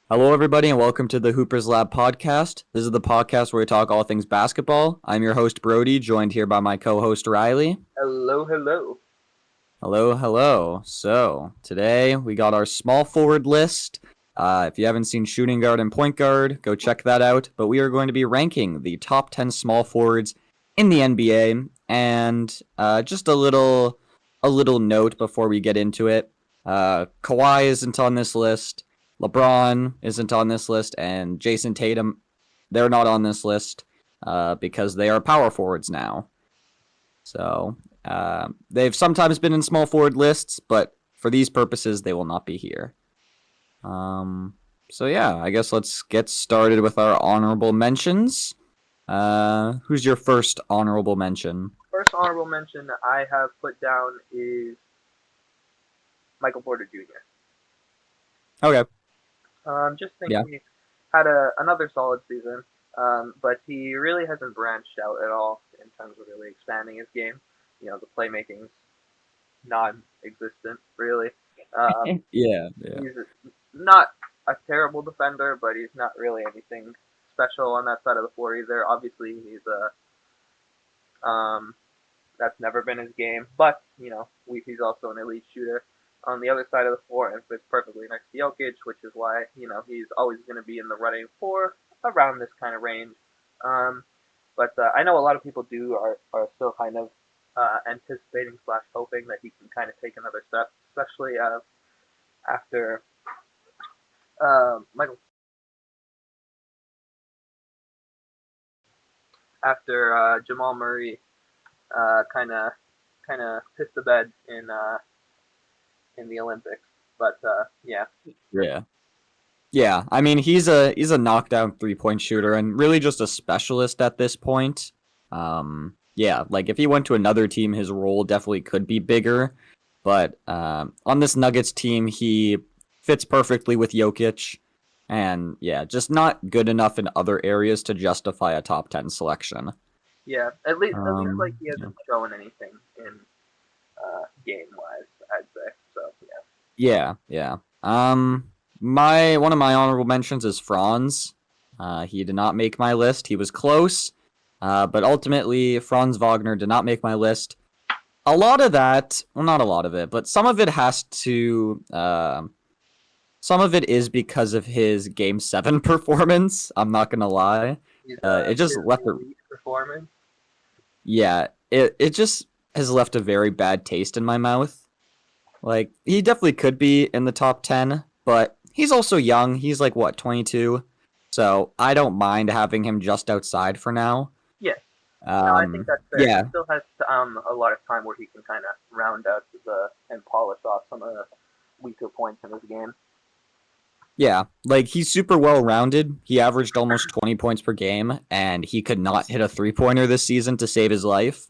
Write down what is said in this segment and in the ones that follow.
Hello, everybody, and welcome to the Hoopers Lab podcast. This is the podcast where we talk all things basketball. I'm your host, Brody, joined here by my co host, Riley. Hello, hello. Hello, hello. So, today we got our small forward list. If you haven't seen shooting guard and point guard, go check that out. But we are going to be ranking the top 10 small forwards in the NBA. And just a little note before we get into it. Kawhi isn't on this list. LeBron isn't on this list, and Jason Tatum, they're not on this list because they are power forwards now. So they've sometimes been in small forward lists, but for these purposes, they will not be here. So yeah, I guess let's get started with our honorable mentions. Who's your first honorable mention? First honorable mention that I have put down is Michael Porter Jr. Okay. Just think Yeah. he had another solid season, but he really hasn't branched out at all in terms of really expanding his game. The playmaking's non-existent, really. Um, Yeah. Yeah. he's not a terrible defender, but he's not really anything special on that side of the floor either. Obviously, he's a that's never been his game, but he's also an elite shooter on the other side of the floor and fits perfectly next to Jokic, which is why he's always going to be in the running for around this kind of range. Um, but I know a lot of people are still kind of anticipating slash hoping that he can kind of take another step, especially after Michael after Jamal Murray kind of pissed the bed in the Olympics. But yeah, Yeah. Yeah, I mean he's a knockdown 3-point shooter and really just a specialist at this point. Yeah, like if he went to another team, his role definitely could be bigger. But on this Nuggets team, he fits perfectly with Jokic, and yeah, just not good enough in other areas to justify a top 10 selection. yeah. At least like he Yeah. hasn't shown anything in game wise. I'd say so. Yeah. Yeah, yeah. My one of my honorable mentions is Franz. He did not make my list. He was close, but ultimately Franz Wagner did not make my list. A lot of that, well, not a lot of it, but some of it has to. Some of it is because of his Game Seven performance. I'm not gonna lie. He's It just his left a elite performance. yeah. It just has left a very bad taste in my mouth. Like he definitely could be in the top 10, but he's also young. He's like what, 22. So, I don't mind having him just outside for now. Yes. No, I think that's fair. He Yeah. still has a lot of time where he can kind of round out the and polish off some of the weaker points in his game. Yeah, like he's super well rounded. He averaged almost 20 points per game and he could not hit a three-pointer this season to save his life.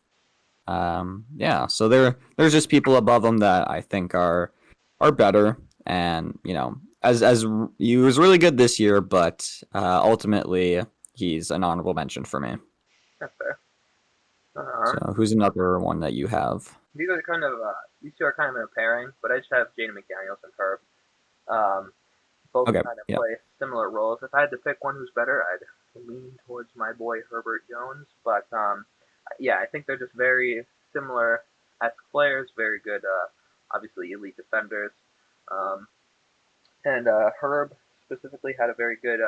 Yeah, so there's just people above him that I think are better, and as he was really good this year, but ultimately he's an honorable mention for me. That's fair. So who's another one that you have? These two are kind of in a pairing, but I just have Jaden McDaniels and Herb. Um, Both Okay, kind of yeah, play similar roles. If I had to pick one who's better, I'd lean towards my boy Herbert Jones. But yeah, I think they're just very similar as players. Very good, obviously elite defenders. Um, and Herb specifically had a very good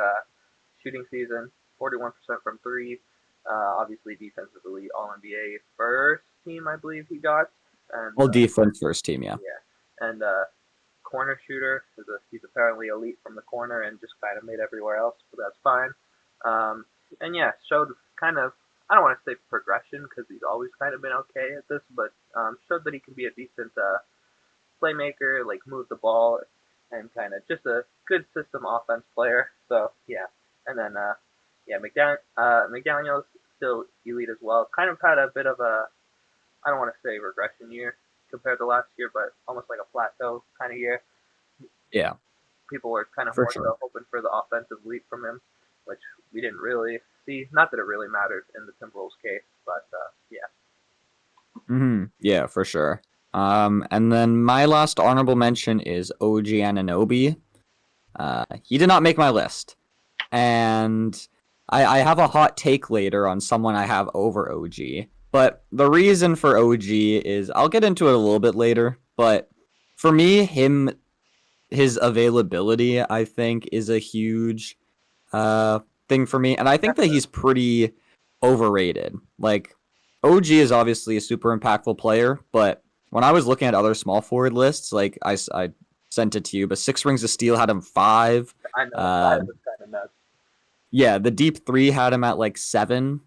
shooting season, 41% from three. Obviously defensively All NBA first team, I believe he got, and all defense first team, yeah. yeah, and corner shooter. He's apparently elite from the corner and just kind of made everywhere else, but that's fine. And yeah, showed kind of, I don't want to say progression because he's always kind of been okay at this, but showed that he can be a decent playmaker, like move the ball, and kind of just a good system offense player. So yeah, and then yeah, McDaniel's still elite as well. Kind of had a bit of a, I don't want to say regression year compared to last year, but almost like a plateau kind of year. Yeah, People were kind of for more sure. so hoping for the offensive leap from him, which we didn't really see. Not that it really mattered in the Timberwolves case, but yeah. Yeah, for sure. And then my last honorable mention is OG Ananobi. He did not make my list. And I have a hot take later on someone I have over OG. But the reason for OG is I'll get into it a little bit later. But for me, his availability, I think, is a huge thing for me. And I think that he's pretty overrated. Like, OG is obviously a super impactful player, but when I was looking at other small forward lists, like I sent it to you, but Six Rings of Steel had him 5. I know that was kind of nuts. Yeah, the Deep 3 had him at like 7.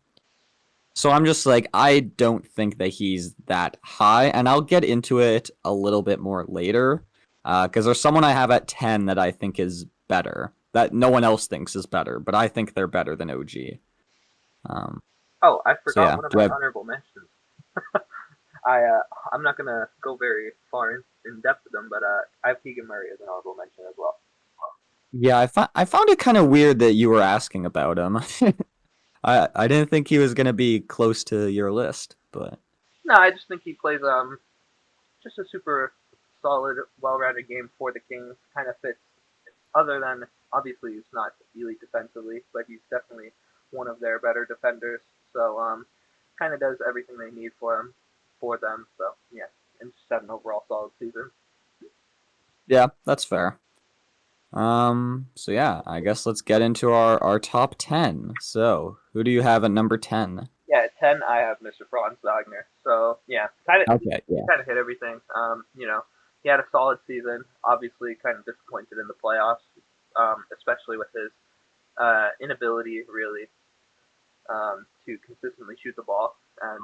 So I'm just like, I don't think that he's that high, and I'll get into it a little bit more later, because there's someone I have at 10 that I think is better, that no one else thinks is better, but I think they're better than OG. Oh, I forgot yeah, one of do my I have- honorable mentions. I'm not gonna go very far in depth with them, but I have Keegan Murray as an honorable mention as well. Yeah, I found it kind of weird that you were asking about him. I didn't think he was gonna be close to your list, but No, I just think he plays just a super solid, well-rounded game for the Kings. Kind of fits. Other than obviously he's not elite defensively, but he's definitely one of their better defenders. So kind of does everything they need for them. So yeah, and just had an overall solid season. yeah, that's fair. So yeah, I guess let's get into our top 10. So, who do you have at number 10? Yeah, at 10 I have Mr. Franz Wagner. So yeah, Okay, yeah. kind of hit everything. He had a solid season. Obviously, kind of disappointed in the playoffs, especially with his inability really to consistently shoot the ball. And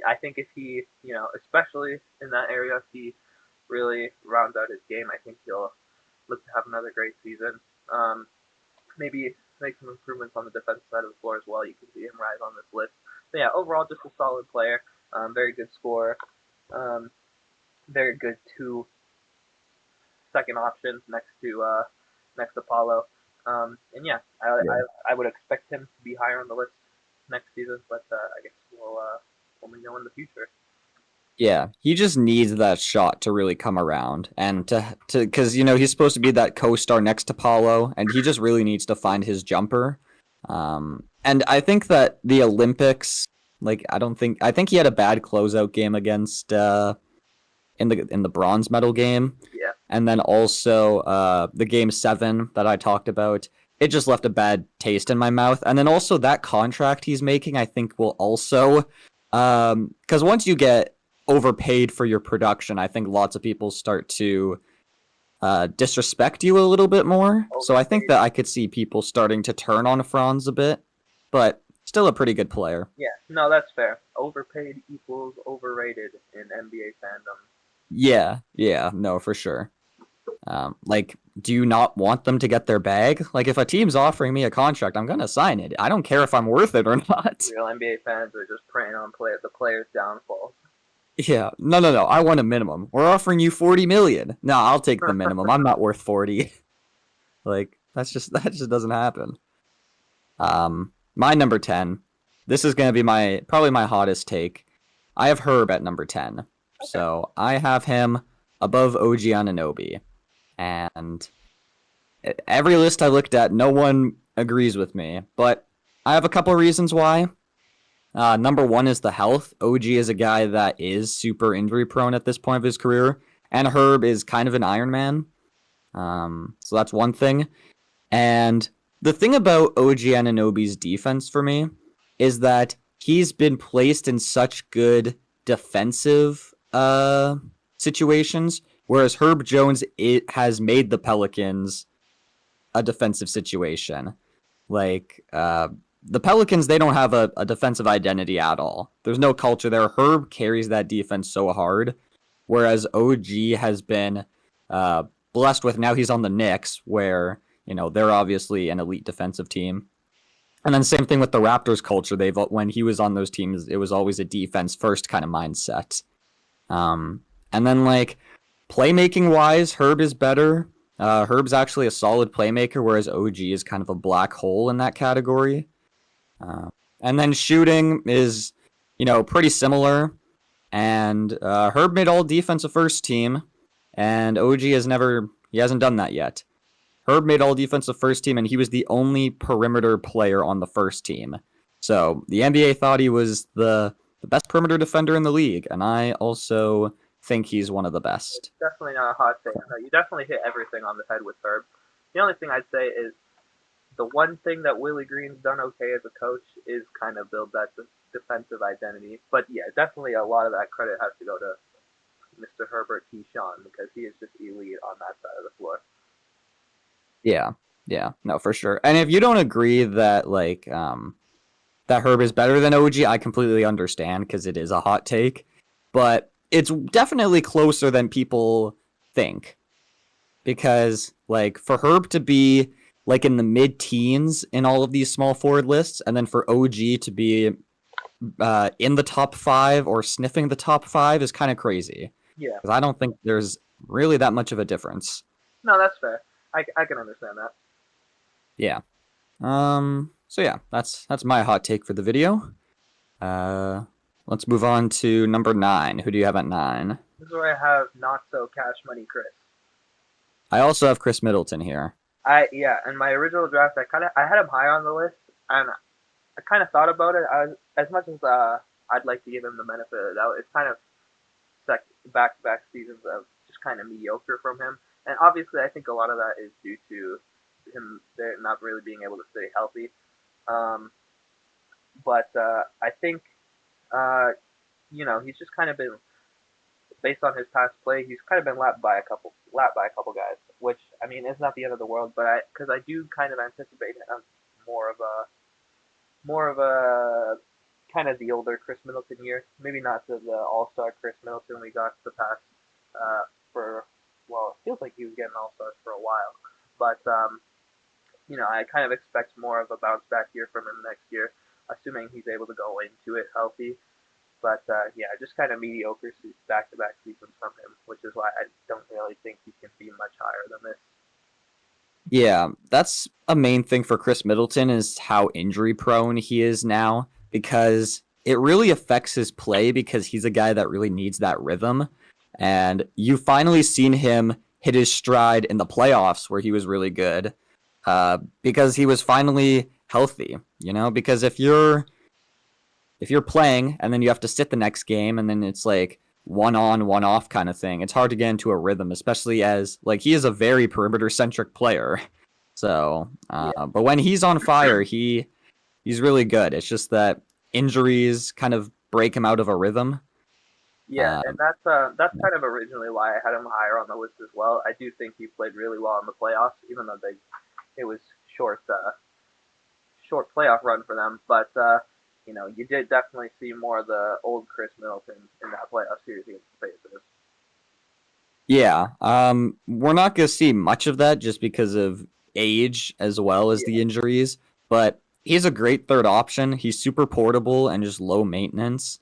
I think if he, especially in that area, if he really rounds out his game, I think he'll look to have another great season. Maybe make some improvements on the defensive side of the floor as well. You can see him rise on this list. But yeah, overall, just a solid player. Very good scorer. Very good second option next to Paulo. And yeah, I would expect him to be higher on the list next season, but I guess we'll know in the future. Yeah, he just needs that shot to really come around and to because he's supposed to be that co-star next to Paulo, and he just really needs to find his jumper. And I think that the Olympics, like I think he had a bad closeout game against in the bronze medal game, Yeah. and then also the game 7 that I talked about. It just left a bad taste in my mouth, and then also that contract he's making, I think will also because once you get overpaid for your production, I think lots of people start to disrespect you a little bit more. So I think that I could see people starting to turn on Franz a bit, but still a pretty good player. Yeah, no, that's fair. Overpaid equals overrated in NBA fandom. Yeah, no, for sure. Like, do you not want them to get their bag? Like, if a team's offering me a contract, I'm gonna sign it. I don't care if I'm worth it or not. Real NBA fans are just preying on the player's downfall. Yeah, no. I want a minimum. We're offering you 40 million. No, I'll take the minimum. I'm not worth 40. Like, that just doesn't happen. My number 10. This is gonna be probably my hottest take. I have Herb at number 10. Okay. So I have him above OG Anunoby. And every list I looked at, no one agrees with me. But I have a couple reasons why. Number 1 is the health. OG is a guy that is super injury prone at this point of his career, and Herb is kind of an Iron Man. So that's one thing. And the thing about OG Anunoby's defense for me is that he's been placed in such good defensive situations, whereas Herb Jones has made the Pelicans a defensive situation. Like, the Pelicans, they don't have a defensive identity at all. There's no culture there. Herb carries that defense so hard, whereas OG has been blessed with, now he's on the Knicks, where, they're obviously an elite defensive team. And then same thing with the Raptors culture. When he was on those teams, it was always a defense first kind of mindset. And then, like, playmaking wise, Herb is better. Herb's actually a solid playmaker, whereas OG is kind of a black hole in that category. And then shooting is, pretty similar. And Herb made all defensive first team, and OG hasn't done that yet. Herb made all defensive first team, and he was the only perimeter player on the first team. So the NBA thought he was the best perimeter defender in the league, and I also think he's one of the best. Definitely not a hot take. No, you definitely hit everything on the head with Herb. The only thing I'd say is the one thing that Willie Green's done okay as a coach is kind of build that defensive identity. But yeah, definitely a lot of that credit has to go to Mr. Herbert Keyshawn because he is just elite on that side of the floor. Yeah, no, for sure. And if you don't agree that that Herb is better than OG, I completely understand because it is a hot take, but it's definitely closer than people think. Because like for Herb to be like in the mid-teens in all of these small forward lists, and then for OG to be in the top 5 or sniffing the top 5 is kind of crazy. Yeah. Because I don't think there's really that much of a difference. No, that's fair. I can understand that. Yeah. So yeah, that's my hot take for the video. Let's move on to number 9. Who do you have at 9? This is where I have not so cash money Chris. I also have Chris Middleton here. In my original draft, I had him high on the list, and I kind of thought about it. As much as I'd like to give him the benefit of the doubt, it's kind of back-to-back seasons of just kind of mediocre from him. And obviously, I think a lot of that is due to him not really being able to stay healthy. But I think, he's just kind of been, based on his past play, he's kind of been lapped by a couple guys, which I mean is not the end of the world. But because I do kind of anticipate him more of a kind of the older Chris Middleton year. Maybe not the All-Star Chris Middleton we got the past it feels like he was getting All-Stars for a while. But I kind of expect more of a bounce back year from him next year, assuming he's able to go into it healthy. But just kind of mediocre back-to-back seasons from him, which is why I don't really think he can be much higher than this. Yeah, that's a main thing for Chris Middleton is how injury prone he is now, because it really affects his play because he's a guy that really needs that rhythm. And you've finally seen him hit his stride in the playoffs where he was really good because he was finally healthy, because if you're playing and then you have to sit the next game and then it's like one on, one off kind of thing, it's hard to get into a rhythm, especially as like he is a very perimeter centric player. So, but when he's on fire, he's really good. It's just that injuries kind of break him out of a rhythm. Yeah, and that's kind of originally why I had him higher on the list as well. I do think he played really well in the playoffs, even though it was short playoff run for them. But you did definitely see more of the old Chris Middleton in that playoff series against the Pacers. Yeah, we're not going to see much of that just because of age as well as the injuries. But he's a great third option. He's super portable and just low maintenance.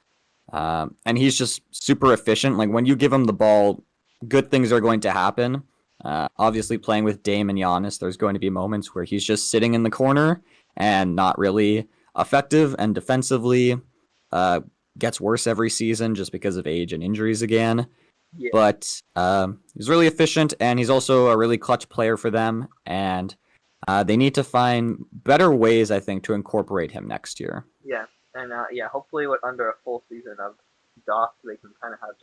And he's just super efficient. Like when you give him the ball, good things are going to happen. Obviously, playing with Dame and Giannis, there's going to be moments where he's just sitting in the corner and not really effective, and defensively gets worse every season just because of age and injuries again. Yeah. But he's really efficient, and he's also a really clutch player for them. And they need to find better ways, I think, to incorporate him next year. Yeah. And hopefully under a full season of Doc, they can kind of have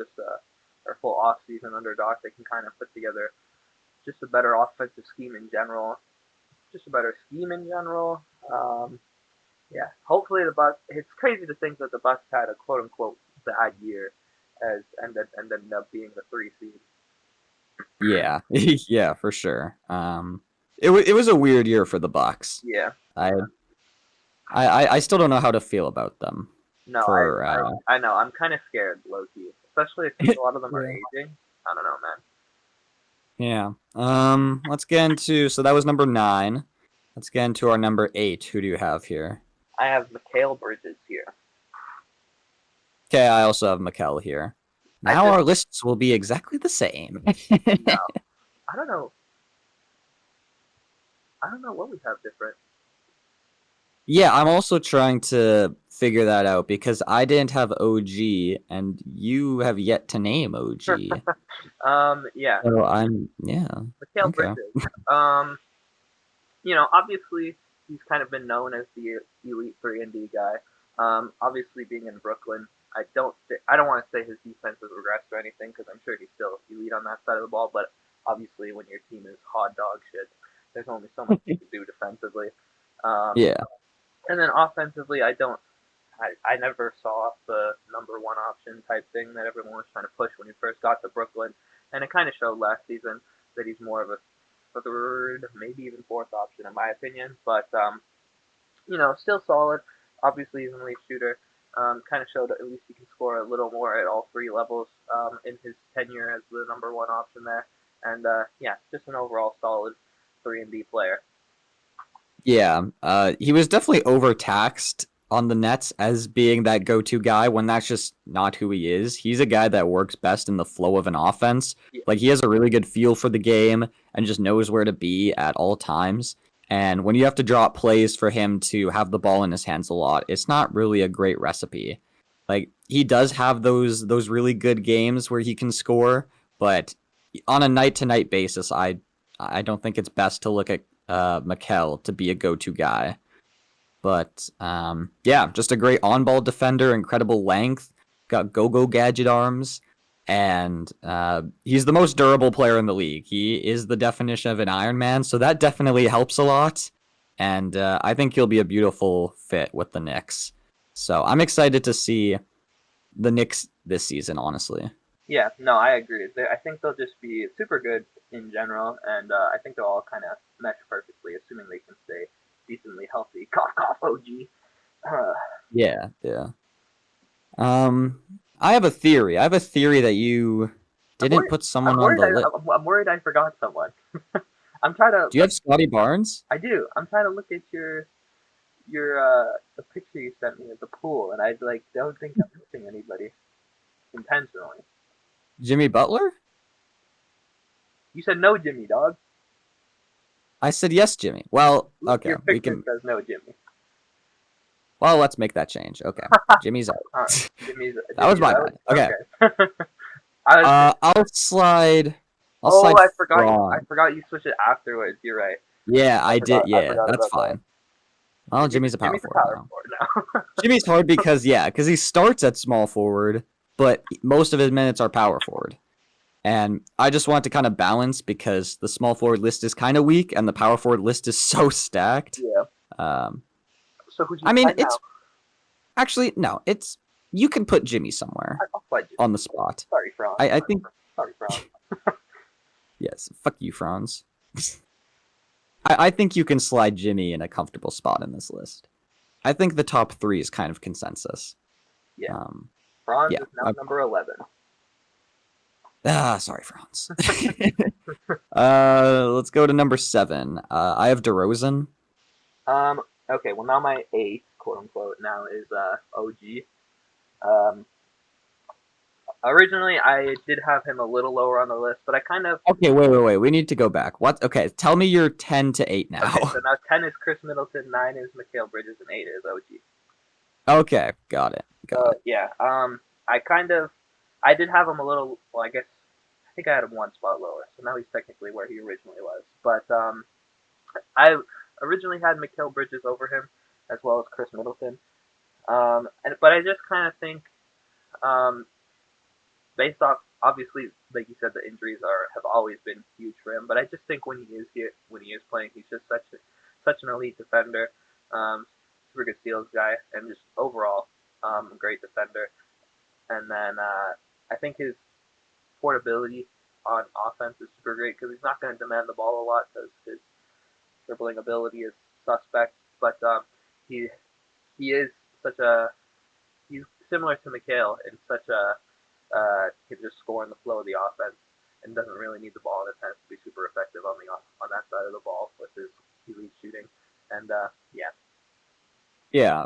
or full off season under Doc, they can kind of put together just a better offensive scheme in general. Hopefully the Bucks. It's crazy to think that the Bucks had a quote unquote bad year, and ended up being the 3 seed. Yeah, yeah, for sure. It was a weird year for the Bucks. Yeah. I still don't know how to feel about them. No, I know. I'm kind of scared, low-key. Especially if a lot of them are aging. I don't know, man. Yeah. Let's get into... So that was number 9. Let's get into our number 8. Who do you have here? I have Mikal Bridges here. Okay, I also have Mikal here. Now our lists will be exactly the same. No. I don't know what we have different. Yeah, I'm also trying to figure that out because I didn't have OG and you have yet to name OG. Yeah. So Mikal Bridges. Obviously he's kind of been known as the elite 3 and D guy. Obviously being in Brooklyn, I don't want to say his defense has regressed or anything because I'm sure he's still elite on that side of the ball. But obviously, when your team is hot dog shit, there's only so much you can do defensively. Um, Yeah. and then offensively, I never saw the number one option type thing that everyone was trying to push when he first got to Brooklyn, and it kind of showed last season that he's more of a third, maybe even fourth option in my opinion. But still solid. Obviously, he's an elite shooter. Kind of showed that at least he can score a little more at all three levels in his tenure as the number one option there. And yeah, just an overall solid 3 and D player. Yeah, he was definitely overtaxed on the Nets as being that go-to guy when that's just not who he is. He's a guy that works best in the flow of an offense. Yeah, Like he has a really good feel for the game and just knows where to be at all times. And when you have to draw up plays for him to have the ball in his hands a lot, it's not really a great recipe. Like he does have those really good games where he can score, but on a night-to-night basis, I don't think it's best to look at Mikal to be a go-to guy. But yeah, just a great on-ball defender, incredible length, got go-go gadget arms, and he's the most durable player in the league. He is the definition of an Iron Man, so that definitely helps a lot. And I think he'll be a beautiful fit with the Knicks. So I'm excited to see the Knicks this season, honestly. yeah, no, I agree. I think they'll just be super good in general, and I think they'll all kind of mesh perfectly, assuming they can stay decently healthy. Cough, cough, OG. Yeah, yeah. Um, I have a theory. I have a theory that you I'm didn't worried. put someone on the list. I'm worried I forgot someone. I'm trying to Do you have Scotty Barnes? I do. I'm trying to look at your the picture you sent me of the pool, and I like don't think I'm missing anybody intentionally. Jimmy Butler? You said no, Jimmy, dog. I said yes, Jimmy. Well, okay, Your we picture can. says no, Jimmy. Well, let's make that change. Okay, Jimmy's out. Jimmy's That was Jimmy's my out. bad. Okay. Okay. I was. I'll slide. I'll Oh, slide I forgot. I Braun. forgot you switched it afterwards. You're right. Yeah, I did. I Yeah, forgot that's about that. fine. Well, Jimmy's a power Jimmy's a forward power now. forward now. Jimmy's hard because because he starts at small forward, but most of his minutes are power forward. And I just want to kind of balance because the small forward list is kind of weak and the power forward list is so stacked. Yeah. Um, So who'd you I mean, find now? it's actually no, it's you can put Jimmy somewhere I'll find you. on the spot. Sorry, Franz. I think Sorry, Franz. yes, fuck you, Franz. I think you can slide Jimmy in a comfortable spot in this list. I think the top three is kind of consensus. Yeah. Um, Franz yeah, is now number 11. sorry, Franz. Let's go to number 7. I have DeRozan. Okay, well now my eighth, quote unquote, now is OG. Um, Originally I did have him a little lower on the list, but I kind of Okay, wait. We need to go back. What? Okay, tell me your 10 to 8 now. okay. So now 10 is Chris Middleton, 9 is Mikal Bridges, and 8 is OG. Okay, got it. Yeah. I did have him a little. Well, I think I had him one spot lower, so now he's technically where he originally was. But I originally had Mikal Bridges over him, as well as Chris Middleton. But I just kind of think, um, based off obviously, like you said, the injuries have always been huge for him. But I just think when he is here, when he is playing, he's just such an elite defender, super good steals guy, and just overall a great defender. And then I think his portability on offense is super great because he's not going to demand the ball a lot because his dribbling ability is suspect. But he he is such a he's similar to Mikal in such a can just score in the flow of the offense and doesn't really need the ball in his hands to be super effective on that side of the ball with his elite shooting. And yeah, Yeah.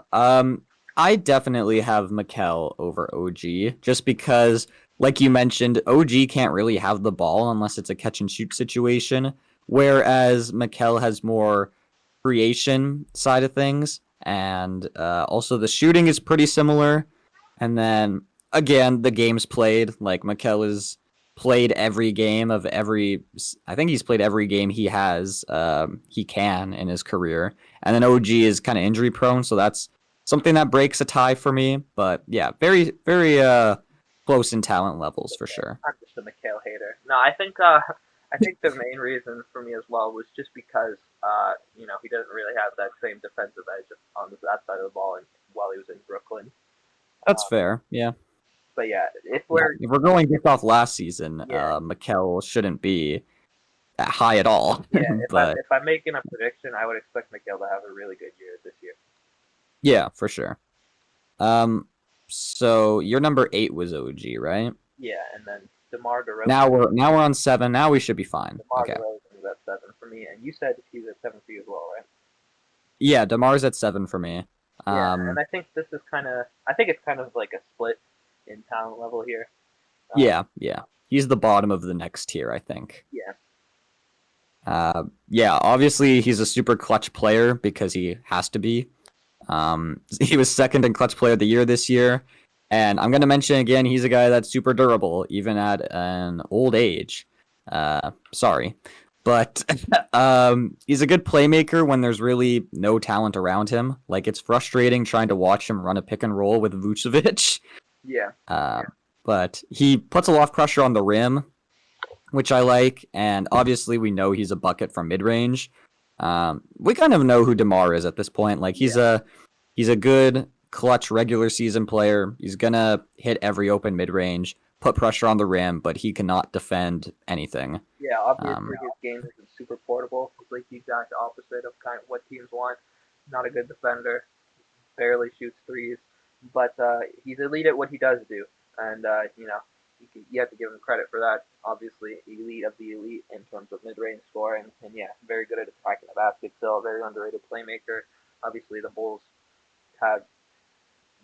I definitely have Mikal over OG just because, like you mentioned, OG can't really have the ball unless it's a catch and shoot situation, whereas Mikal has more creation side of things, and also the shooting is pretty similar. And then again, the games played, like Mikal is played every game of every. I think he's played every game he can in his career. And then OG is kind of injury prone, so that's something that breaks a tie for me. But yeah, very very close in talent levels for sure. I'm just a Mikhail hater. No, I think the main reason for me as well was just because he doesn't really have that same defensive edge on that side of the ball and while he was in Brooklyn. That's fair. Yeah. But yeah, if Yeah, we're if we're going based off last season, Yeah. Mikel shouldn't be high at all. yeah, if But I'm making a prediction, I would expect Mikhail to have a really good year this year. yeah, for sure. So your number 8 was OG, right? Yeah, and then DeMar DeRozan. Now we're on 7. Now we should be fine. DeMar Okay. DeRozan is at 7 for me, and you said he's at 7 for you as well, right? Yeah, DeMar's at 7 for me. Yeah, and I think this is I think it's kind of like a split in talent level here. Yeah. He's the bottom of the next tier, I think. Yeah. Yeah, obviously he's a super clutch player because he has to be. He was second in clutch player of the year this year. And I'm going to mention again, he's a guy that's super durable, even at an old age. Sorry. But he's a good playmaker when there's really no talent around him. Like, it's frustrating trying to watch him run a pick and roll with Vucevic. Yeah. But he puts a lot of pressure on the rim, which I like. And obviously, we know he's a bucket from mid-range. We kind of know who DeMar is at this point. Like, he's a good clutch regular season player. He's gonna hit every open mid-range, put pressure on the rim, but he cannot defend anything. Yeah, obviously his game isn't super portable. It's like the exact opposite of kind of what teams want. Not a good defender, barely shoots threes, but he's elite at what he does do, and you have to give him credit for that. Obviously, elite of the elite in terms of mid-range scoring, and yeah, very good at attacking the basket. Still, a very underrated playmaker. Obviously, the Bulls had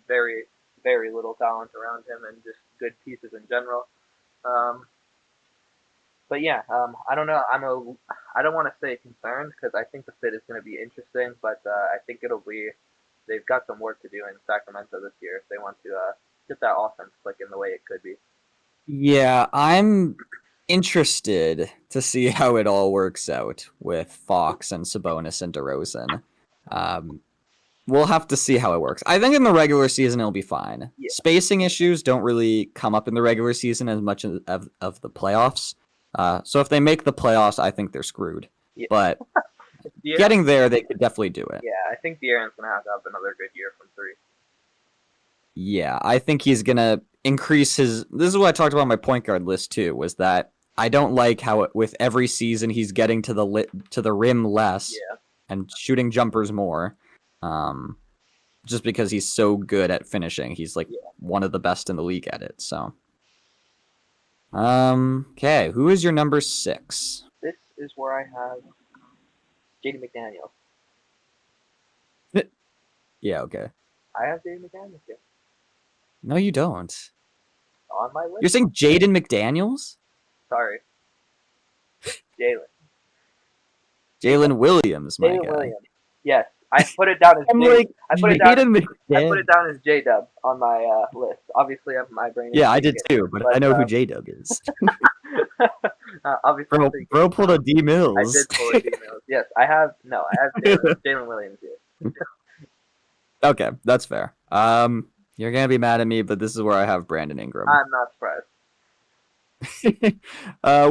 very, very little talent around him and just good pieces in general. But yeah, I don't know. I don't want to say concerned because I think the fit is going to be interesting, but I think they've got some work to do in Sacramento this year if they want to get that offense clicking the way it could be. Yeah, I'm interested to see how it all works out with Fox and Sabonis and DeRozan. We'll have to see how it works. I think in the regular season it'll be fine. Yeah. Spacing issues don't really come up in the regular season as much of the playoffs. So if they make the playoffs, I think they're screwed. Yeah. But getting there, they could definitely do it. Yeah, I think De'Aaron's going to have another good year from 3. Yeah, I think he's going to increase his... This is what I talked about on my point guard list, too, was that I don't like how with every season he's getting to the rim less and shooting jumpers more. Just because he's so good at finishing. He's like one of the best in the league at it, so... Okay, who is your number 6? This is where I have Jaden McDaniels. Yeah, okay. I have Jaden McDaniels here. No, you don't. On my list. You're saying Jaden McDaniels? Sorry. Jalen. Jalen Williams, my Jalen guy. Williams. Yes, I put it down as I'm J. like, I put it Jaden down as J Dub on my list. Obviously, my brain. Yeah, I did too, but I know who J Dub is. Obviously, bro pulled a D Mills. I did pull a D Mills. Yes, I have Jalen Williams here. Okay, that's fair. You're gonna be mad at me, but this is where I have Brandon Ingram. I'm not surprised.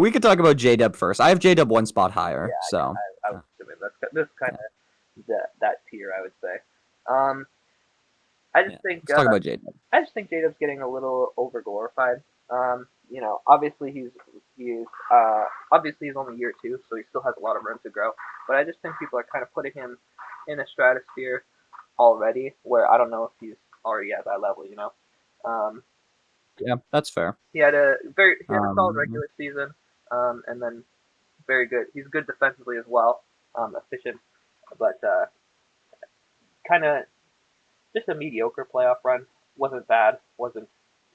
We could talk about J Dub first. I have J Dub one spot higher, so I was assuming this is kind of that tier, I would say. I just think let's talk about J Dub. I just think J Dub's getting a little over glorified. Obviously he's only year 2, so he still has a lot of room to grow. But I just think people are kind of putting him in a stratosphere already, where I don't know if he's already at that level. Yeah, that's fair. He had a solid regular season, and then very good. He's good defensively as well, efficient, but kind of just a mediocre playoff run. Wasn't bad, wasn't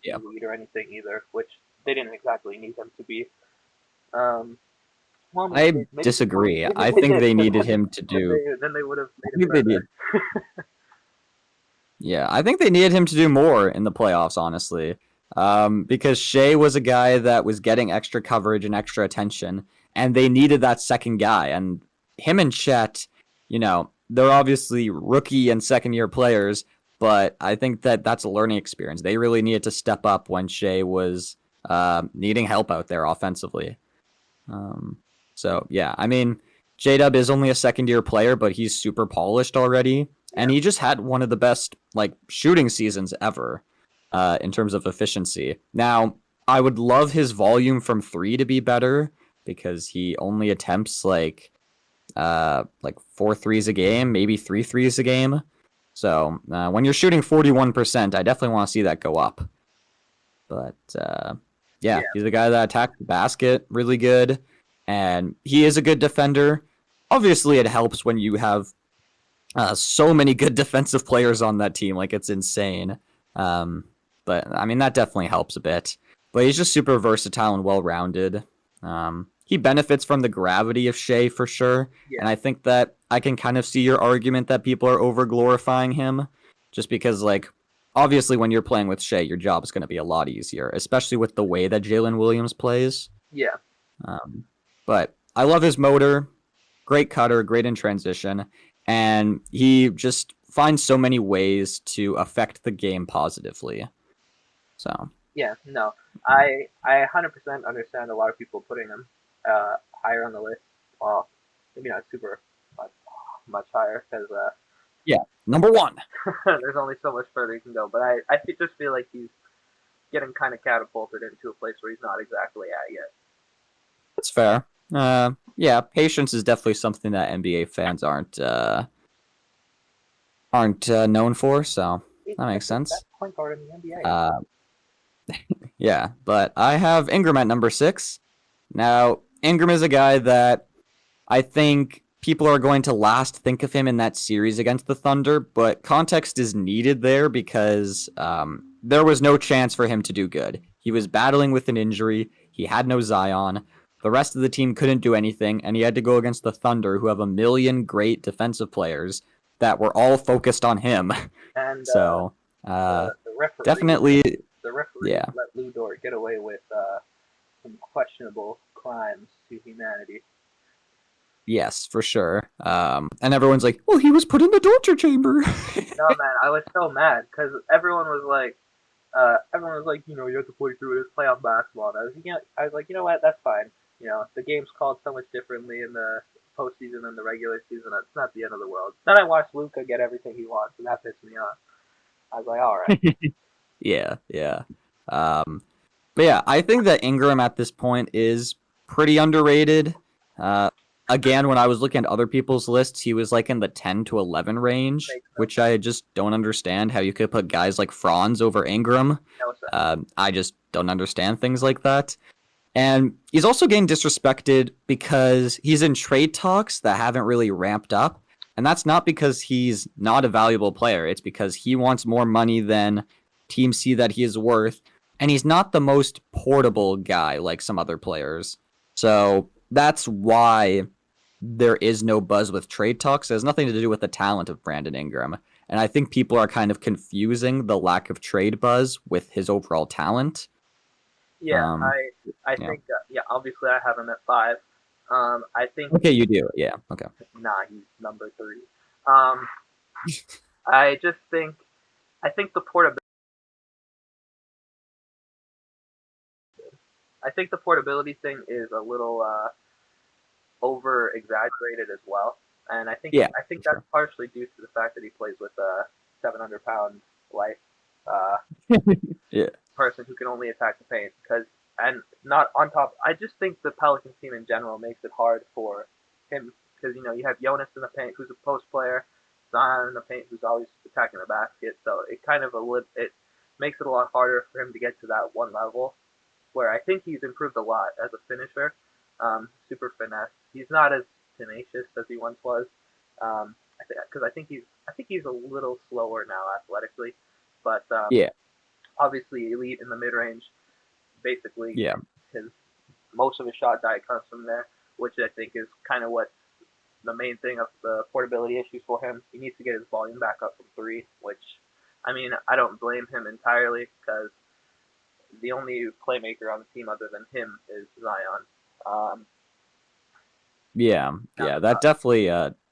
elite or anything either, which they didn't exactly need him to be. I disagree. I think they needed him to do. Then they would have made him better. Yeah, I think they needed him to do more in the playoffs, honestly. Because Shea was a guy that was getting extra coverage and extra attention, and they needed that second guy. And him and Chet, they're obviously rookie and second year players, but I think that that's a learning experience. They really needed to step up when Shea was needing help out there offensively. Um, so yeah, I mean, J Dub is only a second year player, but he's super polished already, and he just had one of the best like shooting seasons ever in terms of efficiency. Now, I would love his volume from three to be better because he only attempts like 4 threes a game, maybe 3 threes a game. So when you're shooting 41%, I definitely want to see that go up. But yeah, Yeah. he's a guy that attacked the basket really good, and he is a good defender. Obviously, it helps when you have so many good defensive players on that team. Like, it's insane. Um, but I mean, that definitely helps a bit. But he's just super versatile and well rounded. He benefits from the gravity of Shea for sure. Yeah. And I think that I can kind of see your argument that people are over glorifying him just because, like, obviously, when you're playing with Shea, your job is going to be a lot easier, especially with the way that Jalen Williams plays. Yeah. Um, but I love his motor, great cutter, great in transition, and he just finds so many ways to affect the game positively. So Yeah. No, I 100% understand a lot of people putting him higher on the list. Well, maybe not super much, much higher because yeah, number one. there's only so much further he can go. But just feel like he's getting kind of catapulted into a place where he's not exactly at yet. That's fair. Yeah, patience is definitely something that NBA fans aren't known for, so He's that makes the sense. best point guard in the NBA. Uh, yeah, but I have Ingram at number 6. Now, Ingram is a guy that I think people are going to last think of him in that series against the Thunder, but context is needed there because there was no chance for him to do good. He was battling with an injury, he had no Zion. The rest of the team couldn't do anything, and he had to go against the Thunder, who have a million great defensive players that were all focused on him. And So, the referee definitely, the referees yeah. let Lou Dort get away with some questionable crimes to humanity. Yes, for sure. And everyone's like, "Well, he was put in the torture chamber." No man, I was so mad because everyone was like, you have to play through it. It's playoff basketball. And I was like, you know what? That's fine. The game's called so much differently in the postseason than the regular season. It's not the end of the world. Then I watched Luka get everything he wants, and that pissed me off. I was like, all right. Yeah, yeah. But yeah, I think that Ingram at this point is pretty underrated. Uh, Again, when I was looking at other people's lists, he was like in the 10 to 11 range, Makes which I just don't understand how you could put guys like Franz over Ingram. no sense. I just don't understand things like that. And he's also getting disrespected because he's in trade talks that haven't really ramped up. And that's not because he's not a valuable player. It's because he wants more money than teams see that he is worth. And he's not the most portable guy like some other players. So that's why there is no buzz with trade talks. It has nothing to do with the talent of Brandon Ingram. And I think people are kind of confusing the lack of trade buzz with his overall talent. Yeah, Um, I yeah. think yeah. Obviously, I have him at 5. I think Okay, you do. Yeah. Okay. he's number 3. Um, I just think the portability. I think the portability thing is a little over exaggerated as well, and Yeah. I think that's Sure. partially due to the fact that he plays with a 700-pound life uh, Yeah. person who can only attack the paint. And not on top. I just think the Pelicans team in general makes it hard for him because you have Jonas in the paint who's a post player, Zion in the paint who's always attacking the basket. So it kind of it makes it a lot harder for him to get to that one level where I think he's improved a lot as a finisher. Super finesse. He's not as tenacious as he once was. Because I think he's a little slower now athletically, but Yeah. obviously elite in the mid range. Basically, Yeah. his most of his shot diet comes from there, which I think is kind of what the main thing of the portability issues for him. He needs to get his volume back up from three, which I mean I don't blame him entirely because the only playmaker on the team other than him is Zion. Um, Yeah, now, yeah, that definitely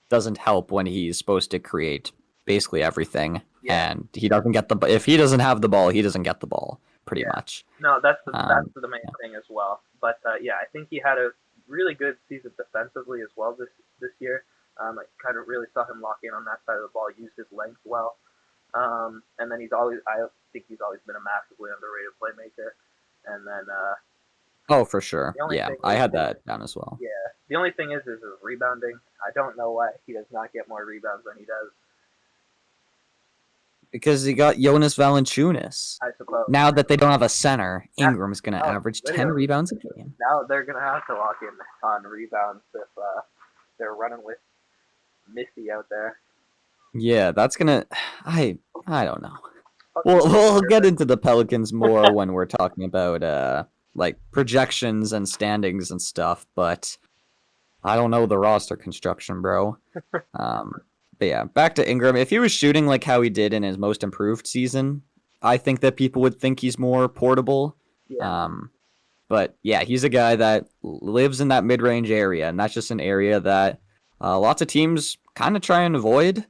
doesn't help when he's supposed to create basically everything, yeah, and he doesn't get the. If he doesn't have the ball, he doesn't get the ball, pretty yeah. much. No, that's Um, the main thing as well. But yeah, I think he had a really good season defensively as well this year. I kind of really saw him lock in on that side of the ball, use his length well. And then I think he's always been a massively underrated playmaker. And then oh, for sure. the only Yeah, thing I is, had that down as well. yeah, the only thing is his rebounding. I don't know why he does not get more rebounds than he does. Because he got Jonas Valanciunas. I suppose. Now that they don't have a center, That, Ingram's going to oh, average 10 literally, rebounds a game. now they're gonna have to lock in on rebounds if they're running with Missy out there. Yeah, that's going to I don't know. Okay, We'll get into the Pelicans more when we're talking about like projections and standings and stuff, but I don't know the roster construction, bro. Um, but yeah, back to Ingram. If he was shooting like how he did in his most improved season, I think that people would think he's more portable. yeah, Um, but yeah, he's a guy that lives in that mid-range area, and that's just an area that lots of teams kind of try and avoid.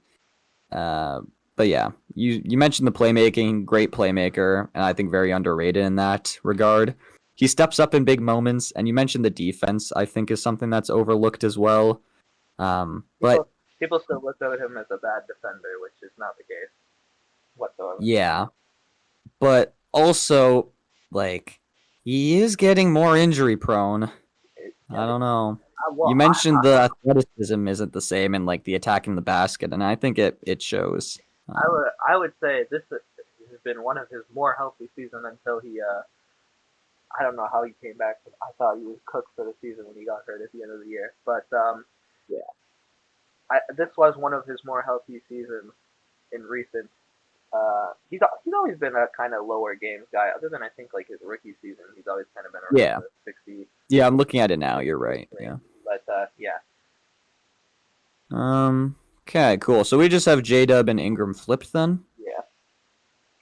Uh, but yeah, you mentioned the playmaking, great playmaker, and I think very underrated in that regard. He steps up in big moments, and you mentioned the defense. I think is something that's overlooked as well. But people still look at him as a bad defender, which is not the case whatsoever. yeah, but also like he is getting more injury prone. Yeah, I don't know. You well, mentioned the athleticism isn't the same in like the attacking the basket, and I think it shows. I would say this has been one of his more healthy seasons until he I don't know how he came back. I thought he was cooked for the season when he got hurt at the end of the year. But yeah, this was one of his more healthy seasons in recent. He's always been a kind of lower games guy. Other than I think like his rookie season, he's always kind of been around Yeah, the 60 yeah, I'm looking at it now. You're right. range. Yeah. But yeah, Okay, cool. So we just have J Dub and Ingram flipped then. yeah.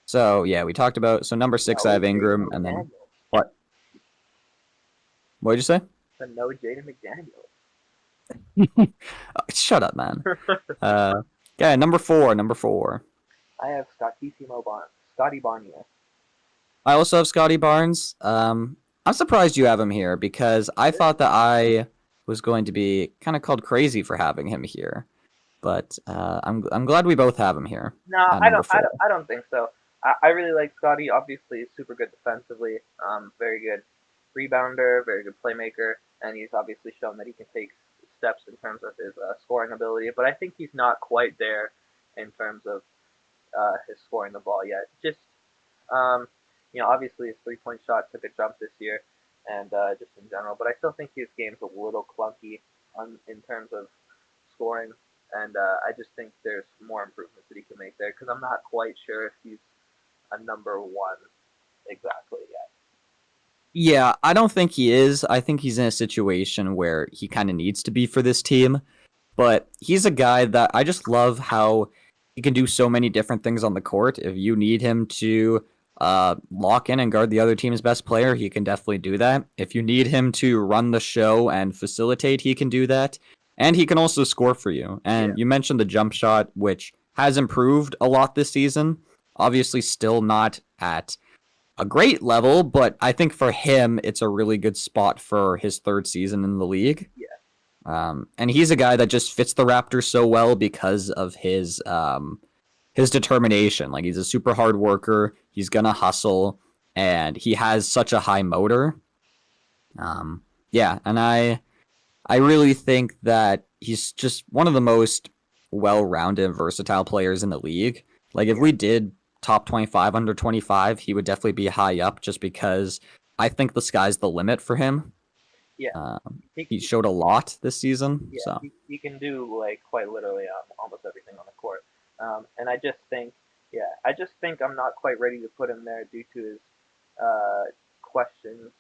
So yeah, we talked about so number six I No have Jaden Ingram, and then McDaniel. what? What'd you say? The no Jaden McDaniel. Shut up, man. Yeah, number four. Number four. I have Scotty Barnier. I also have Scotty Barnes. I'm surprised you have him here because I thought that I was going to be kind of called crazy for having him here, but I'm glad we both have him here No, at number four. I don't think so. I really like Scotty. Obviously, he's super good defensively. Very good rebounder, very good playmaker, and he's obviously shown that he can take steps in terms of his scoring ability. But I think he's not quite there in terms of his scoring the ball yet. Just um, obviously his 3-point shot took a jump this year, and just in general. But I still think his game's a little clunky in terms of scoring, and I just think there's more improvements that he can make there because I'm not quite sure if he's a number one exactly yet. Yeah, I don't think he is. I think he's in a situation where he kind of needs to be for this team. But he's a guy that I just love how he can do so many different things on the court. If you need him to lock in and guard the other team's best player, he can definitely do that. If you need him to run the show and facilitate, he can do that. And he can also score for you. And Yeah. you mentioned the jump shot, which has improved a lot this season. Obviously, still not at a great level, but I think for him, it's a really good spot for his third season in the league. Yeah. And he's a guy that just fits the Raptors so well because of his determination. Like he's a super hard worker. He's gonna hustle, and he has such a high motor. Yeah, and I really think that he's just one of the most well-rounded, versatile players in the league. Like if we did top 25 under 25, he would definitely be high up just because I think the sky's the limit for him. Yeah. He showed a lot this season. Yeah, So he can do like quite literally almost everything on the court. And I just think I'm not quite ready to put him there due to his uh, question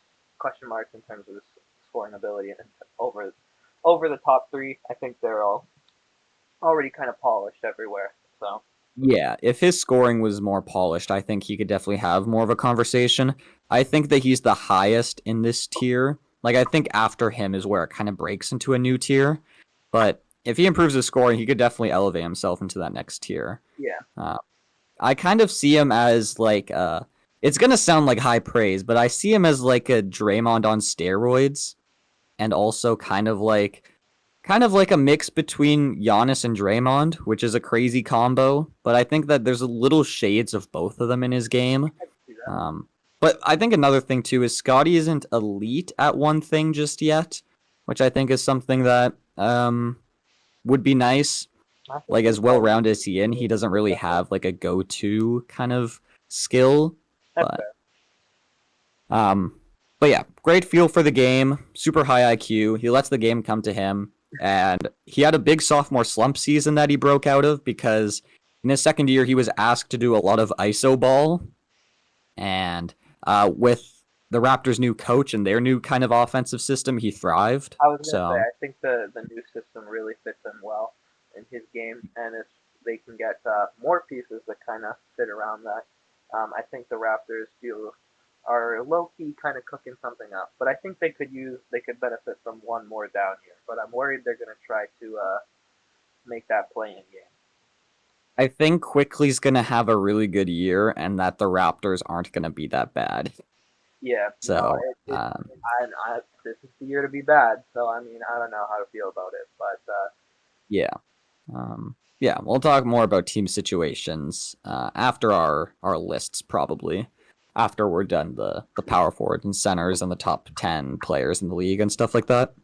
marks in terms of his scoring ability and over the top three. I think they're all already kind of polished everywhere. So Yeah, if his scoring was more polished, I think he could definitely have more of a conversation. I think that he's the highest in this tier. Like, I think after him is where it kind of breaks into a new tier. But if he improves his scoring, he could definitely elevate himself into that next tier. Yeah, Uh, I kind of see him as like it's gonna sound like high praise, but I see him as like a Draymond on steroids, and also kind of like a mix between Giannis and Draymond, which is a crazy combo. But I think that there's a little shades of both of them in his game. I can see that. Um, but I think another thing too is Scotty isn't elite at one thing just yet, which I think is something that would be nice. I think Like he's as well probably rounded as he doesn't really have like a go-to kind of skill. that's But fair. um, but yeah, great feel for the game, super high IQ. He lets the game come to him, and he had a big sophomore slump season that he broke out of because in his second year he was asked to do a lot of ISO ball, and with the Raptors' new coach and their new kind of offensive system, he thrived. I was gonna say So I think the new system really fits him well in his game, and if they can get more pieces that kind of fit around that, I think the Raptors are low key kind of cooking something up. But I think they could benefit from one more down year. But I'm worried they're gonna try to make that play in game. I think Quickly's gonna have a really good year, and that the Raptors aren't gonna be that bad. Yeah, no, So this is the year to be bad. So I mean, I don't know how to feel about it, but yeah. Yeah, we'll talk more about team situations after our lists, probably after we're done the power forward and centers and the top 10 players in the league and stuff like that.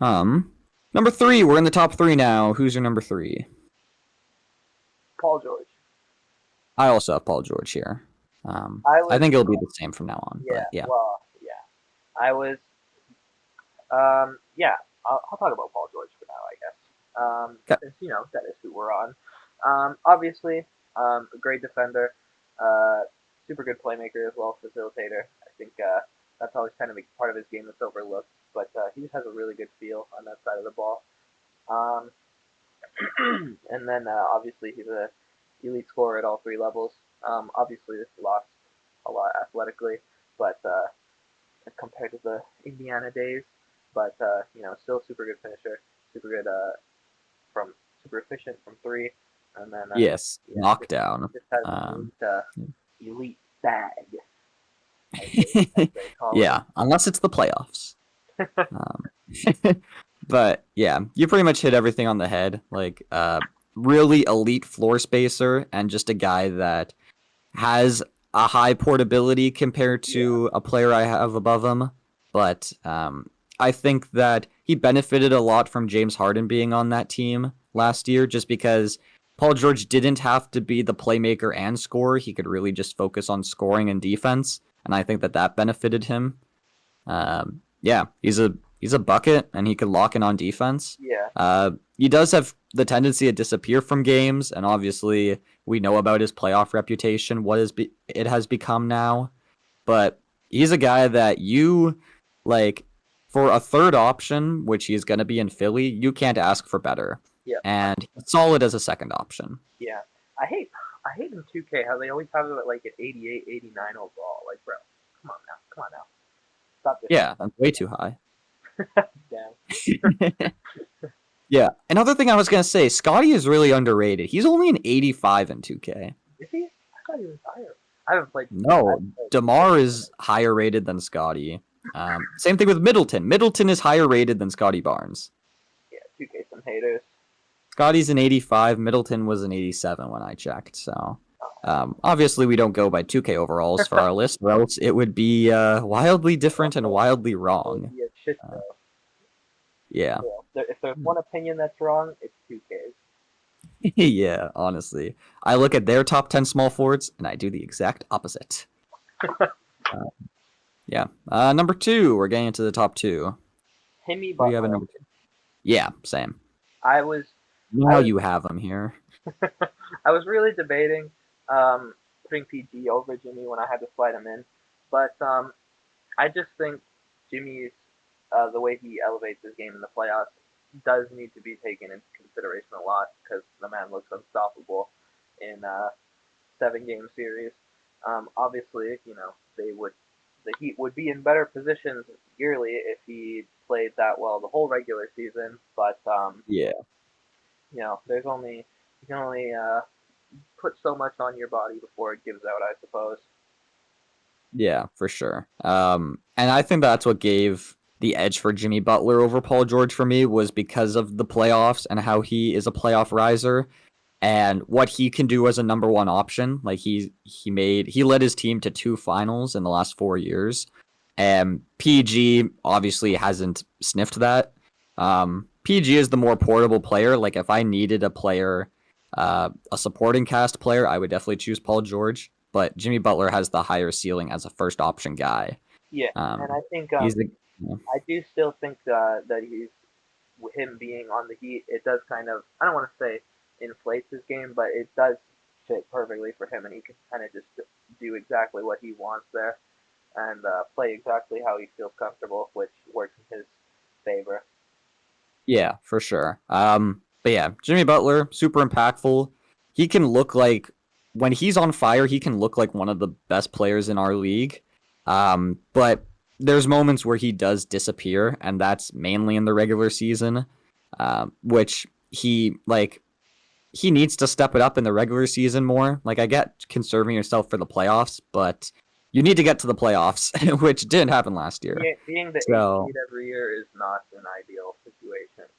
Number three, we're in the top three now. Who's your number three? Paul George. I also have Paul George here. I I was think it'll be the same from now on, yeah, but yeah. well, yeah. I was yeah. I'll talk about Paul George for now, I guess. Okay. Since that is who we're on. Obviously, a great defender, super good playmaker as well, facilitator. I think that's always kind of a part of his game that's overlooked, but he just has a really good feel on that side of the ball. Um, and then obviously he's a elite scorer at all three levels. Obviously, this lost a lot athletically, but compared to the Indiana days, but still super good finisher, super good from super efficient from three, and then Yes, yeah, knockdown. just has Um, elite bag, as they call yeah, unless it's the playoffs. it. Um, but yeah, you pretty much hit everything on the head. Like, really elite floor spacer and just a guy that has a high portability compared Yeah, to a player I have above him. But I think that he benefited a lot from James Harden being on that team last year, just because Paul George didn't have to be the playmaker and scorer. He could really just focus on scoring and defense, and I think that that benefited him. Yeah, he's a bucket, and he could lock in on defense. yeah, He does have the tendency to disappear from games, and obviously we know about his playoff reputation, it has become now. But he's a guy that you like for a third option, which he's going to be in Philly. You can't ask for better, yeah, and he's solid as a second option. yeah. I hate in 2K how they always have it at like at 88, 89 overall. Like, bro, come on now, stop this. Yeah, that's way too high. Damn. Yeah. Another thing I was gonna say, Scotty is really underrated. He's only an 85 in 2K. Is he? I thought he was higher. I haven't played. No, DeMar is higher rated than Scotty. Same thing with Middleton. Middleton is higher rated than Scotty Barnes. Yeah, 2K some haters. Scotty's an 85. Middleton was an 87 when I checked. So obviously we don't go by 2K overalls for our list, or else it would be wildly different and wildly wrong. Yeah, shit Uh, though. yeah. If there's one opinion that's wrong, it's 2K's. Yeah, honestly. I look at their top 10 small forwards and I do the exact opposite. Uh, yeah. Number two, we're getting into the top two. Timmy Who do you have at Butler. number two? Yeah, same. I was Now you have him here. I was really debating putting PG over Jimmy when I had to slide him in, but I just think Jimmy's the way he elevates his game in the playoffs does need to be taken into consideration a lot because the man looks unstoppable in a 7-game series. Obviously, the Heat would be in better positions yearly if he played that well the whole regular season. But Yeah. there's only you can only put so much on your body before it gives out, I suppose. Yeah, for sure. And I think that's what gave the edge for Jimmy Butler over Paul George for me was because of the playoffs and how he is a playoff riser and what he can do as a number one option. Like he led his team to 2 finals in the last 4 years. And PG obviously hasn't sniffed that. PG is the more portable player. Like if I needed a player, a supporting cast player, I would definitely choose Paul George. But Jimmy Butler has the higher ceiling as a first option guy. Yeah, and I think He's the I do still think that he's him being on the Heat. It does kind of I don't want to say inflates his game, but it does fit perfectly for him, and he can kind of just do exactly what he wants there and play exactly how he feels comfortable, which works in his favor. Yeah, for sure. But yeah, Jimmy Butler, super impactful. He can look like when he's on fire, he can look like one of the best players in our league. But there's moments where he does disappear, and that's mainly in the regular season, which he needs to step it up in the regular season more. Like I get conserving yourself for the playoffs, but you need to get to the playoffs, which didn't happen last year. Being the So 8th seed every year is not an ideal situation.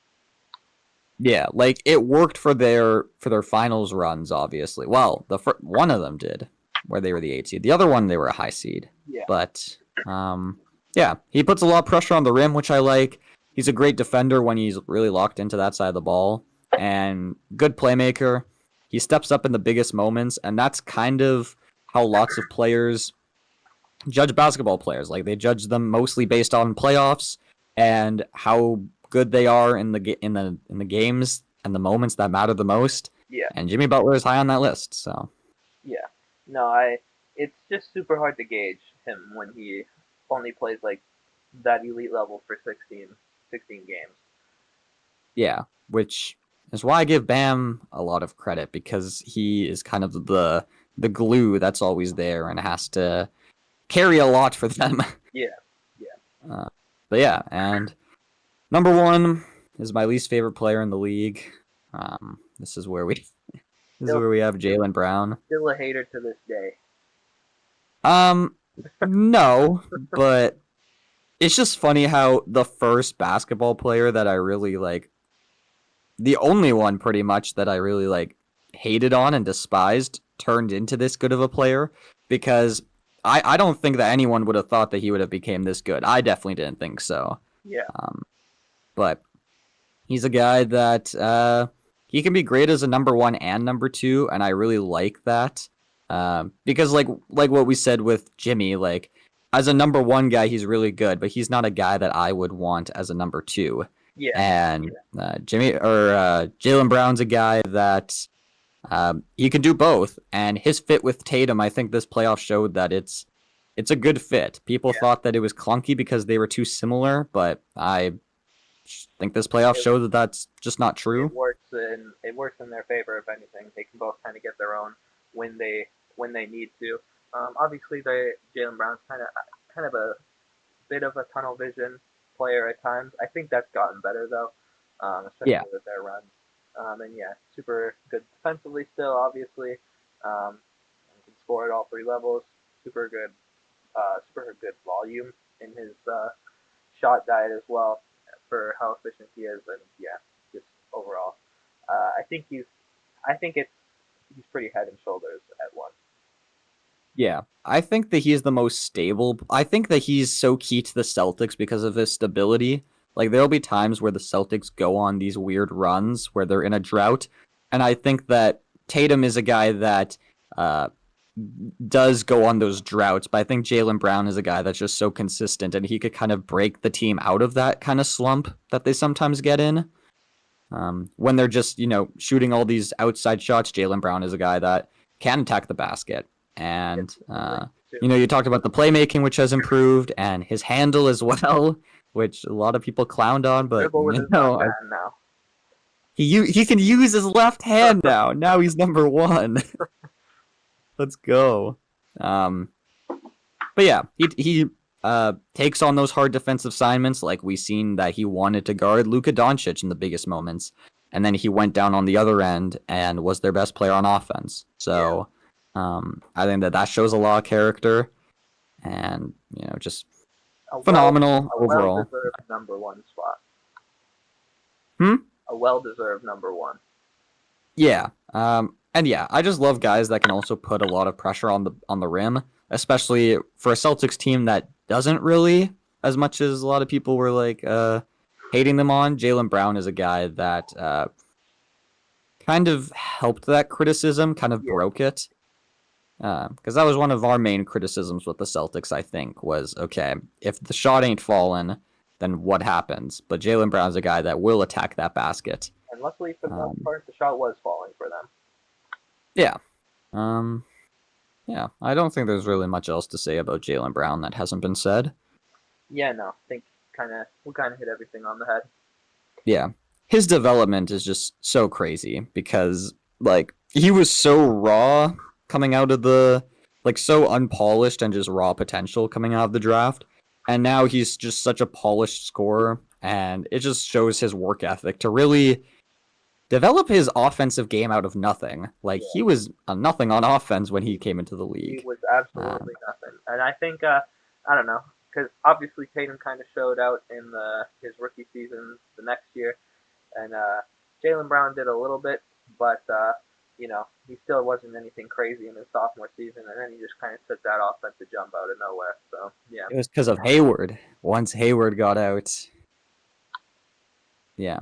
yeah, like it worked for their finals runs, obviously. Well, one of them did, where they were the 8 seed. The other one they were a high seed. Yeah. But yeah, he puts a lot of pressure on the rim, which I like. He's a great defender when he's really locked into that side of the ball, and good playmaker. He steps up in the biggest moments, and that's kind of how lots of players judge basketball players. Like they judge them mostly based on playoffs and how good they are in the games and the moments that matter the most. Yeah. And Jimmy Butler is high on that list. So Yeah. No, it's just super hard to gauge him when he only plays like that elite level for 16 games. yeah, which is why I give Bam a lot of credit because he is kind of the glue that's always there and has to carry a lot for them. Yeah. But yeah, and number 1 is my least favorite player in the league. This is where we have Jaylen Brown. Still a hater to this day. No, but it's just funny how the first basketball player that I really like, the only one pretty much that I really like hated on and despised turned into this good of a player because I don't think that anyone would have thought that he would have became this good. I definitely didn't think so. Yeah. But he's a guy that he can be great as a number 1 and number 2, and I really like that. Because like what we said with Jimmy, like as a number 1 guy, he's really good, but he's not a guy that I would want as a number 2. Yeah. And Jaylen Brown's a guy that he can do both, and his fit with Tatum, I think this playoff showed that it's a good fit. People thought that it was clunky because they were too similar, but I think this playoff showed that that's just not true. It works in their favor. If anything, they can both kind of get their own when they need to. Obviously, Jaylen Brown's kind of a bit of a tunnel vision player at times. I think that's gotten better though, especially with their runs. And yeah, super good defensively still, obviously. Can score at all 3 levels. Super good volume in his shot diet as well for how efficient he is, and yeah, just overall, I think he's pretty head and shoulders at 1. Yeah, I think that he's the most stable. I think that he's so key to the Celtics because of his stability. Like there'll be times where the Celtics go on these weird runs where they're in a drought, and I think that Tatum is a guy that does go on those droughts, but I think Jaylen Brown is a guy that's just so consistent, and he could kind of break the team out of that kind of slump that they sometimes get in. When they're just, shooting all these outside shots, Jaylen Brown is a guy that can attack the basket. And, you talked about the playmaking, which has improved, and his handle as well, which a lot of people clowned on, but, He can use his left hand now. Now he's number 1. Let's go. But yeah, he takes on those hard defensive assignments, like we seen that he wanted to guard Luka Doncic in the biggest moments, and then he went down on the other end and was their best player on offense. So I think that shows a lot of character, and just phenomenal overall. Well-deserved number 1 spot. A well-deserved number 1. Yeah. And yeah, I just love guys that can also put a lot of pressure on the rim, especially for a Celtics team that doesn't really, as much as a lot of people were like hating them on. Jaylen Brown is a guy that kind of helped that criticism, kind of broke it. Because that was one of our main criticisms with the Celtics, I think, was, okay, if the shot ain't falling, then what happens? But Jaylen Brown's a guy that will attack that basket. And luckily for the most part, the shot was falling for them. Yeah. Yeah, I don't think there's really much else to say about Jaylen Brown that hasn't been said. Yeah, no, I think we kind of hit everything on the head. Yeah. His development is just so crazy because, like, he was so raw coming out of so unpolished and just raw potential coming out of the draft. And now he's just such a polished scorer, and it just shows his work ethic to really develop his offensive game out of nothing. Like, he was nothing on offense when he came into the league. He was absolutely nothing. And I think, I don't know, because obviously Tatum kind of showed out in his rookie season the next year, and Jaylen Brown did a little bit, but, he still wasn't anything crazy in his sophomore season, and then he just kind of took that offensive jump out of nowhere. So, yeah. It was because of Hayward. Once Hayward got out. Yeah.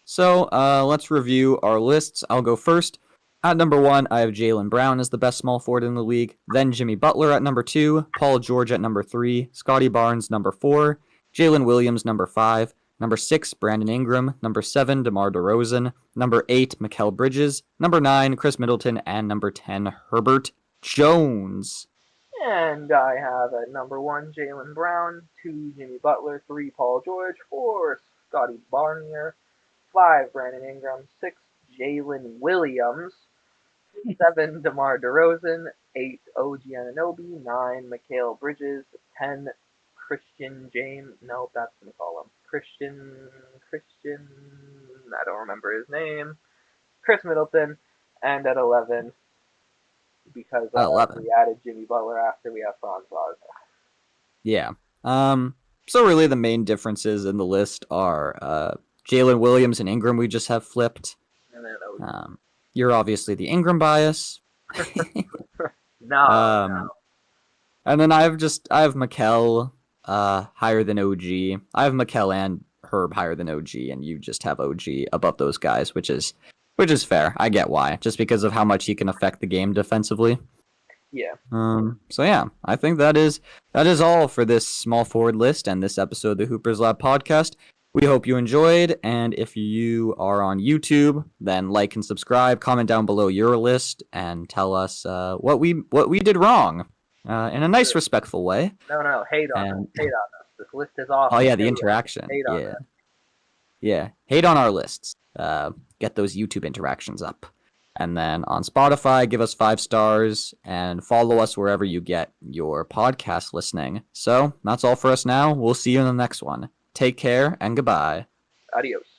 So let's review our lists. I'll go first. At number 1, I have Jaylen Brown as the best small forward in the league. Then Jimmy Butler at number 2. Paul George at number 3. Scotty Barnes, number 4. Jalen Williams, number 5. Number 6, Brandon Ingram. Number 7, DeMar DeRozan. Number 8, Mikal Bridges. Number 9, Chris Middleton. And number 10, Herbert Jones. And I have at number 1, Jaylen Brown. 2, Jimmy Butler. 3, Paul George. 4, Scotty Barnes. 5, Brandon Ingram. 6, Jalen Williams. 7, DeMar DeRozan. 8, OG Anunoby. 9, Mikal Bridges. 10, Christian James. No, that's McCollum. Christian. I don't remember his name. Chris Middleton. And at 11, because we added Jimmy Butler after, we have Franz Wagner. Yeah. So really the main differences in the list are Jalen Williams and Ingram we just have flipped. And then you're obviously the Ingram bias. No. And then I have Mikal higher than OG. I have Mikal and Herb higher than OG, and you just have OG above those guys, which is fair. I get why, just because of how much he can affect the game defensively. Yeah. So yeah, I think that is all for this small forward list and this episode of the Hoopers Lab podcast. We hope you enjoyed, and if you are on YouTube, then like and subscribe, comment down below your list, and tell us what we did wrong in a nice, respectful way. No, hate on us. This list is awesome. Oh yeah, the interaction. Hate on us. Yeah, hate on our lists. Get those YouTube interactions up. And then on Spotify, give us 5 stars and follow us wherever you get your podcast listening. So that's all for us now. We'll see you in the next one. Take care and goodbye. Adios.